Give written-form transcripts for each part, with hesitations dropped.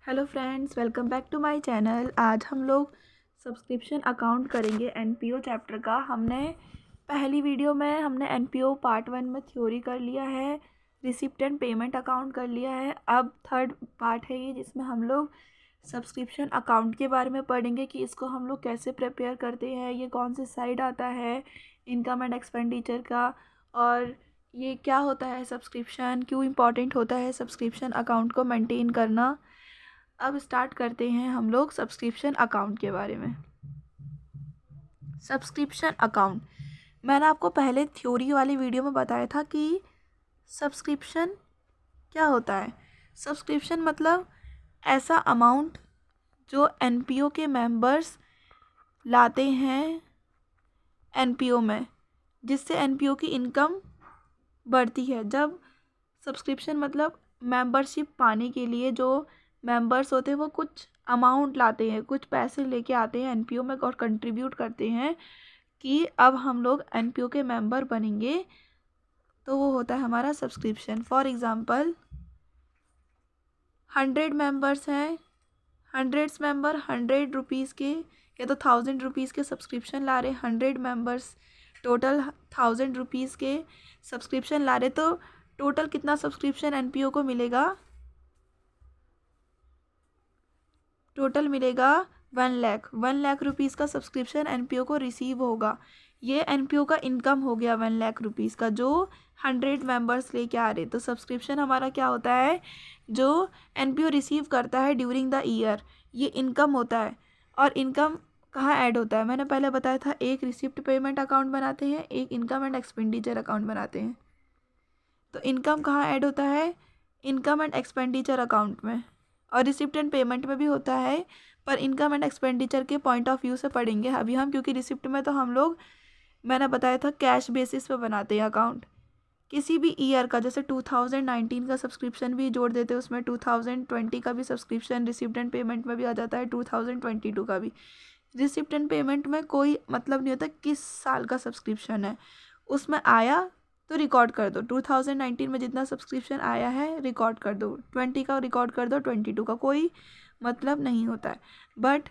Hello friends, welcome back to my channel. आज हम लोग सब्सक्रिप्शन अकाउंट करेंगे एनपीओ चैप्टर का। हमने पहली वीडियो में हमने एनपीओ पार्ट 1 में थ्योरी कर लिया है, रिसिप्ट एंड पेमेंट अकाउंट कर लिया है। अब थर्ड पार्ट है ये, जिसमें हम लोग सब्सक्रिप्शन अकाउंट के बारे में पढ़ेंगे कि इसको हम लोग कैसे प्रिपेयर करते हैं, ये कौन से साइड आता है इनकम एंड एक्सपेंडिचर का, और ये क्या होता है सब्सक्रिप्शन, क्यों इम्पॉर्टेंट होता है सब्सक्रिप्शन अकाउंट को मेंटेन करना। अब स्टार्ट करते हैं हम लोग सब्सक्रिप्शन अकाउंट के बारे में। सब्सक्रिप्शन अकाउंट मैंने आपको पहले थ्योरी वाली वीडियो में बताया था कि सब्सक्रिप्शन क्या होता है। सब्सक्रिप्शन मतलब ऐसा अमाउंट जो एनपीओ के मेंबर्स लाते हैं एनपीओ में, जिससे एनपीओ की इनकम बढ़ती है। जब सब्सक्रिप्शन मतलब मेंबरशिप पाने के लिए जो मेंबर्स होते हैं वो कुछ अमाउंट लाते हैं, कुछ पैसे लेके आते हैं एनपीओ में और कंट्रीब्यूट करते हैं कि अब हम लोग एनपीओ के मेंबर बनेंगे, तो वो होता है हमारा सब्सक्रिप्शन। फॉर एग्ज़ाम्पल 100 मेंबर्स हैं, 100 मेंबर 100 रुपीज़ के या तो 1000 रुपीज़ के सब्सक्रिप्शन ला रहे, 100 मेंबर्स टोटल 1000 रुपीज़ के सब्सक्रिप्शन ला रहे, तो टोटल कितना सब्सक्रिप्शन एनपीओ को मिलेगा? टोटल मिलेगा 1 लाख रुपीज़ का सब्सक्रिप्शन एनपीओ को रिसीव होगा। ये एनपीओ का इनकम हो गया 1 लाख रुपीज़ का, जो 100 मेंबर्स लेके आ रहे। तो सब्सक्रिप्शन हमारा क्या होता है, जो एनपीओ रिसीव करता है ड्यूरिंग द ईयर, ये इनकम होता है। और इनकम कहाँ ऐड होता है, मैंने पहले बताया था, एक रिसिप्ट पेमेंट अकाउंट बनाते हैं, एक इनकम एंड एक्सपेंडिचर अकाउंट बनाते हैं। तो इनकम कहाँ ऐड होता है, इनकम एंड एक्सपेंडिचर अकाउंट में, और रिसिप्ट एंड पेमेंट में भी होता है, पर इनकम एंड एक्सपेंडिचर के पॉइंट ऑफ व्यू से पढ़ेंगे अभी हम, क्योंकि रिसिप्ट में तो हम लोग, मैंने बताया था, कैश बेसिस पे बनाते हैं अकाउंट। किसी भी ईयर का, जैसे 2019 का सब्सक्रिप्शन भी जोड़ देते हैं उसमें, 2020 का भी सब्सक्रिप्शन रिसिप्ट एंड पेमेंट में भी आ जाता है, 2022 का भी। रिसिप्ट एंड पेमेंट में कोई मतलब नहीं होता किस साल का सब्सक्रिप्शन है, उसमें आया तो रिकॉर्ड कर दो। 2019 में जितना सब्सक्रिप्शन आया है रिकॉर्ड कर दो, 20 का रिकॉर्ड कर दो, 22 का, कोई मतलब नहीं होता है। But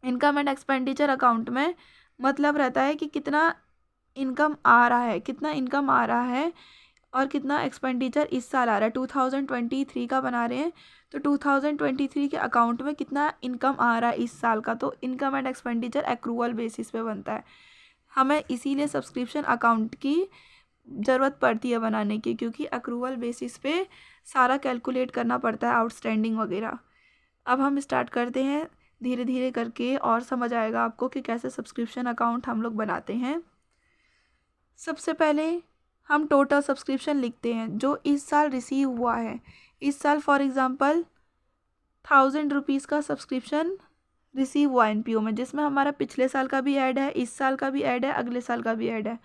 income and expenditure account में मतलब रहता है कि कितना इनकम आ रहा है, कितना इनकम आ रहा है और कितना एक्सपेंडिचर इस साल आ रहा है। 2023 का बना रहे हैं, तो 2023 के अकाउंट में कितना इनकम आ रहा है इस साल का, तो income and expenditure accrual basis पे बनता है। हमें इसीलिए सब्सक्रिप्शन अकाउंट की ज़रूरत पड़ती है बनाने की, क्योंकि एक्रूअल बेसिस पे सारा कैलकुलेट करना पड़ता है, आउटस्टैंडिंग वगैरह। अब हम स्टार्ट करते हैं धीरे धीरे करके, और समझ आएगा आपको कि कैसे सब्सक्रिप्शन अकाउंट हम लोग बनाते हैं। सबसे पहले हम टोटल सब्सक्रिप्शन लिखते हैं जो इस साल रिसीव हुआ है। इस साल फॉर एग्ज़ाम्पल 1000 रुपीज़ का सब्सक्रिप्शन रिसीव हुआ एनपीओ में, जिसमें हमारा पिछले साल का भी ऐड है, इस साल का भी ऐड है, अगले साल का भी ऐड है।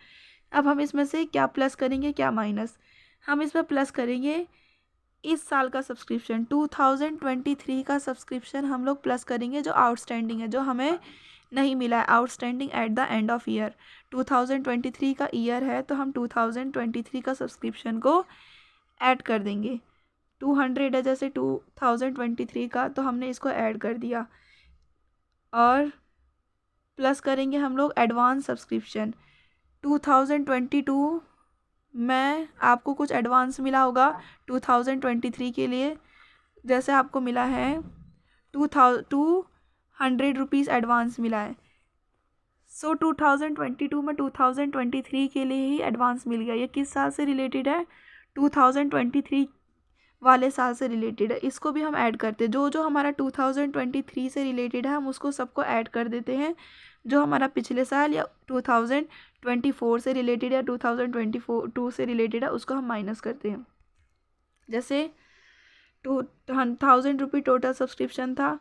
अब हम इसमें से क्या प्लस करेंगे, क्या माइनस? हम इसमें प्लस करेंगे इस साल का सब्सक्रिप्शन, 2023 का सब्सक्रिप्शन हम लोग प्लस करेंगे, जो आउटस्टैंडिंग है, जो हमें नहीं मिला है, outstanding at the end of year. 2023 का ईयर है, तो हम 2023 का सब्सक्रिप्शन को ऐड कर देंगे। 200 है जैसे 2023 का, तो हमने इसको ऐड कर दिया। और प्लस करेंगे हम लोग एडवांस सब्सक्रिप्शन। 2022 में आपको कुछ एडवांस मिला होगा 2023 के लिए, जैसे आपको मिला है 200 रुपीज़ एडवांस मिला है। सो 2022 में 2023 के लिए ही एडवांस मिल गया। ये किस साल से रिलेटेड है, 2023 वाले साल से रिलेटेड है। इसको भी हम ऐड करते हैं, जो जो हमारा 2023 से रिलेटेड है हम उसको सबको ऐड कर देते हैं। जो हमारा पिछले साल या 2024 से रिलेटेड या 2022 से रिलेटेड है उसको हम माइनस करते हैं। जैसे 1000 रुपये टोटल सब्सक्रिप्शन था,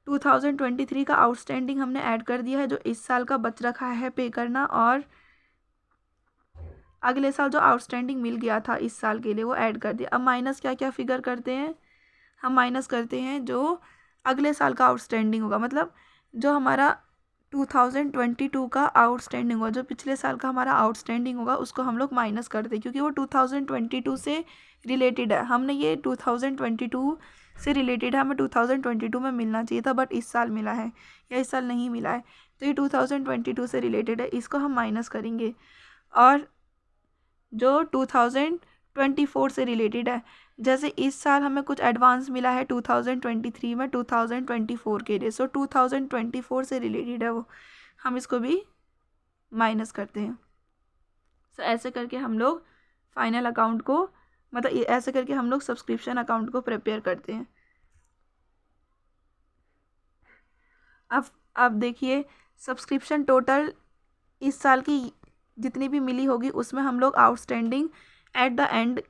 2023 का आउटस्टैंडिंग हमने ऐड कर दिया है, जो इस साल का बच रखा है पे करना, और अगले साल जो आउटस्टैंडिंग मिल गया था इस साल के लिए वो ऐड कर दिया। अब माइनस क्या क्या फिगर करते हैं, हम माइनस करते हैं जो अगले साल का आउटस्टैंडिंग होगा, मतलब जो हमारा 2022 का आउटस्टैंडिंग होगा, जो पिछले साल का हमारा आउटस्टैंडिंग होगा उसको हम लोग माइनस करते हैं, क्योंकि वो 2022 से रिलेटेड है। हमने ये 2022 से रिलेटेड है, हमें 2022 में मिलना चाहिए था बट इस साल मिला है या इस साल नहीं मिला है, तो ये 2022 से रिलेटेड है, इसको हम माइनस करेंगे। और जो 2024 से रिलेटेड है, जैसे इस साल हमें कुछ एडवांस मिला है 2023 में 2024 के लिए, सो 2024 से रिलेटेड है वो, हम इसको भी माइनस करते हैं। सो ऐसे करके हम लोग फाइनल अकाउंट को, मतलब ऐसे करके हम लोग सब्सक्रिप्शन अकाउंट को प्रिपेयर करते हैं। अब देखिए सब्सक्रिप्शन टोटल इस साल की जितनी भी मिली होगी उसमें हम लोग आउटस्टैंडिंग एट द एंड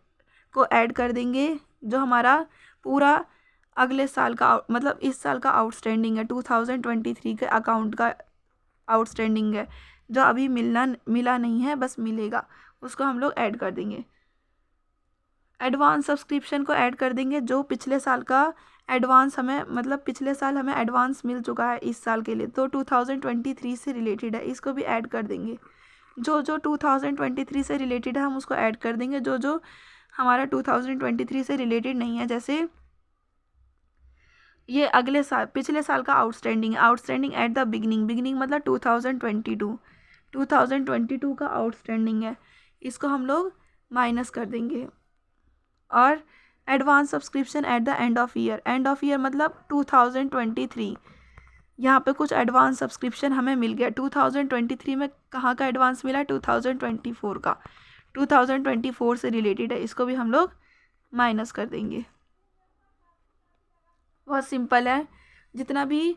को ऐड कर देंगे, जो हमारा पूरा अगले साल का मतलब इस साल का आउटस्टैंडिंग है, 2023 के अकाउंट का आउटस्टैंडिंग है, जो अभी मिला नहीं है, बस मिलेगा, उसको हम लोग ऐड कर देंगे। एडवांस सब्सक्रिप्शन को ऐड कर देंगे, जो पिछले साल का एडवांस हमें, मतलब पिछले साल हमें एडवांस मिल चुका है इस साल के लिए, तो 2023 से रिलेटेड है, इसको भी ऐड कर देंगे। जो 2023 से रिलेटेड है हम उसको ऐड कर देंगे, जो हमारा 2023 से रिलेटेड नहीं है, जैसे ये अगले साल पिछले साल का आउटस्टैंडिंग है, आउटस्टैंडिंग एट द बिगनिंग मतलब 2022 का आउटस्टैंडिंग है, इसको हम लोग माइनस कर देंगे। और advance subscription at the end of year मतलब 2023, यहाँ पे कुछ एडवांस सब्सक्रिप्शन हमें मिल गया 2023 में, कहाँ का एडवांस मिला, 2024 का, 2024 से रिलेटेड है, इसको भी हम लोग माइनस कर देंगे। बहुत सिंपल है, जितना भी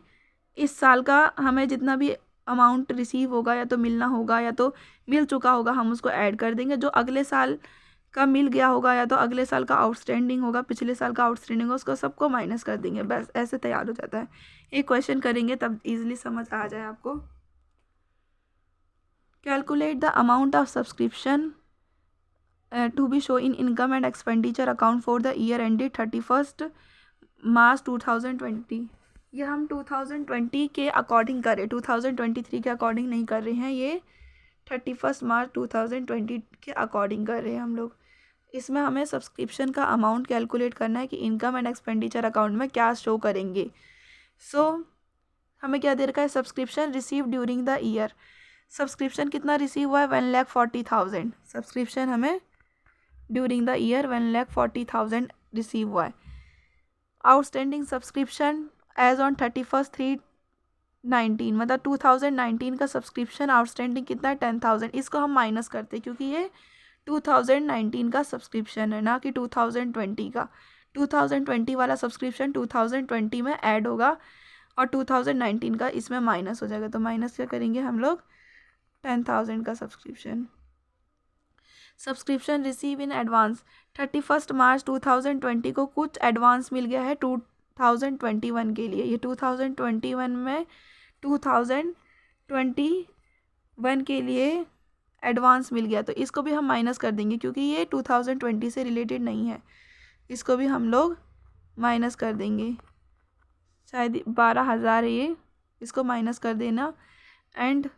इस साल का हमें जितना भी अमाउंट रिसीव होगा या तो मिलना होगा या तो मिल चुका होगा, हम उसको ऐड कर देंगे, जो अगले साल का मिल गया होगा या तो अगले साल का आउटस्टैंडिंग होगा, पिछले साल का आउटस्टैंडिंग होगा, उसको सबको माइनस कर देंगे, बस ऐसे तैयार हो जाता है। एक क्वेश्चन करेंगे तब इजीली समझ आ जाए आपको। Calculate the amount of subscription to be show in income and expenditure account for the year ended 31 March 2020। ये हम 2020 के अकॉर्डिंग कर रहे हैं, 2023 के अकॉर्डिंग नहीं कर रहे हैं, ये 31 मार्च 2020 के अकॉर्डिंग कर रहे हैं हम लोग। इसमें हमें सब्सक्रिप्शन का अमाउंट कैलकुलेट करना है कि इनकम एंड एक्सपेंडिचर अकाउंट में क्या शो करेंगे। सो हमें क्या दे रखा है, subscription receive during the year, subscription कितना रिसीव हुआ है, 1,40,000, सब्सक्रिप्शन हमें ड्यूरिंग द ईयर 1,40,000 रिसीव हुआ है। आउटस्टैंडिंग सब्सक्रिप्शन एज ऑन 31/3/19 मतलब 2019 का सब्सक्रिप्शन आउटस्टैंडिंग कितना है, 10,000, इसको हम माइनस करते हैं क्योंकि ये 2019 का सब्सक्रिप्शन है, ना कि 2020 का। 2020 वाला सब्सक्रिप्शन 2020 में ऐड होगा और 2019 का इसमें माइनस हो जाएगा, तो माइनस क्या करेंगे हम लोग, 10,000 का subscription receive in advance 31 March 2020 को कुछ एडवांस मिल गया है 2021 के लिए, ये 2021 में 2021 के लिए एडवांस मिल गया, तो इसको भी हम माइनस कर देंगे क्योंकि ये 2020 से रिलेटेड नहीं है, इसको भी हम लोग माइनस कर देंगे, शायद 12,000 है ये, इसको माइनस कर देना। एंड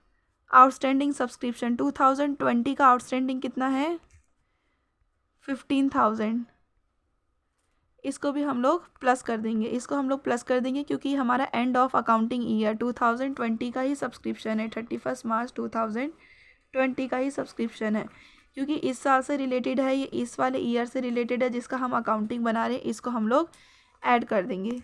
आउटस्टैंडिंग सब्सक्रिप्शन 2020 का आउटस्टैंडिंग कितना है, 15,000, इसको भी हम लोग प्लस कर देंगे, इसको हम लोग प्लस कर देंगे क्योंकि हमारा एंड ऑफ अकाउंटिंग ईयर 2020 का ही सब्सक्रिप्शन है, 31 मार्च 2020 का ही सब्सक्रिप्शन है, क्योंकि इस साल से रिलेटेड है, ये इस वाले ईयर से रिलेटेड है जिसका हम अकाउंटिंग बना रहे हैं, इसको हम लोग ऐड कर देंगे।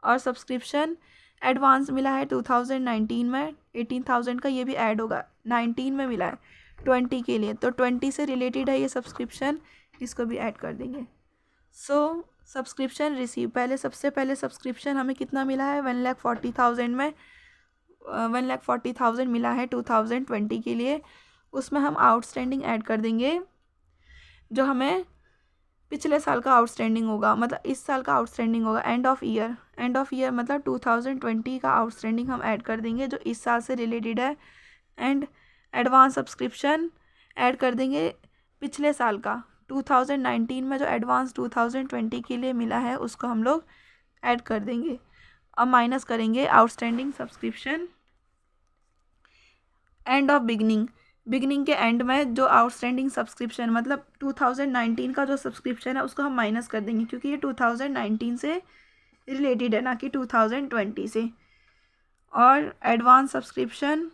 और सब्सक्रिप्शन एडवांस मिला है 2019 में 18,000 का, ये भी ऐड होगा, 19 में मिला है 20 के लिए, तो 20 से रिलेटेड है ये सब्सक्रिप्शन, इसको भी ऐड कर देंगे। सो सब्सक्रिप्शन रिसीव, सबसे पहले सब्सक्रिप्शन हमें कितना मिला है, 1,40,000 में 1,40,000 मिला है 2020 के लिए, उसमें हम आउटस्टैंडिंग ऐड कर देंगे, जो हमें पिछले साल का आउटस्टैंडिंग होगा, मतलब इस साल का आउटस्टैंडिंग होगा, एंड ऑफ ईयर मतलब 2020 का आउटस्टैंडिंग हम ऐड कर देंगे जो इस साल से रिलेटेड है। एंड एडवांस सब्सक्रिप्शन ऐड कर देंगे पिछले साल का, 2019 में जो एडवांस 2020 के लिए मिला है उसको हम लोग ऐड कर देंगे, और माइनस करेंगे outstanding subscription end of beginning के एंड में जो आउटस्टैंडिंग सब्सक्रिप्शन मतलब 2019 का जो सब्सक्रिप्शन है उसको हम माइनस कर देंगे, क्योंकि ये 2019 से रिलेटेड है ना कि 2020 से। और एडवांस सब्सक्रिप्शन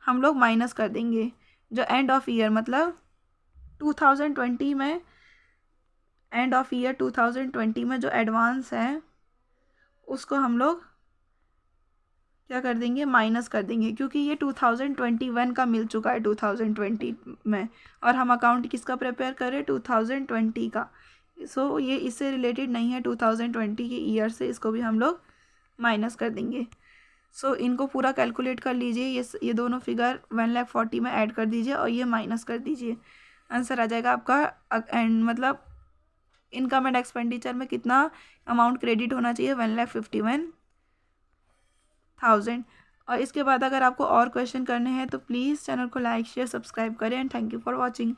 हम लोग माइनस कर देंगे। जो एंड ऑफ ईयर मतलब 2020 में, एंड ऑफ ईयर 2020 में जो एडवांस है उसको हम लोग क्या कर देंगे, माइनस कर देंगे, क्योंकि ये 2021 का मिल चुका है 2020 में, और हम अकाउंट किसका प्रिपेयर कर रहे हैं, 2020 का। सो ये इससे रिलेटेड नहीं है 2020 के ईयर से, इसको भी हम लोग माइनस कर देंगे। सो इनको पूरा कैलकुलेट कर लीजिए, ये दोनों फिगर 1,40,000 में ऐड कर दीजिए और ये माइनस कर दीजिए। आंसर आ जाएगा आपका एंड मतलब इनकम एंड एक्सपेंडिचर में कितना अमाउंट क्रेडिट होना चाहिए, 1,51,000। और इसके बाद अगर आपको और क्वेश्चन करने हैं तो प्लीज़ चैनल को लाइक शेयर सब्सक्राइब करें and thank you for watching.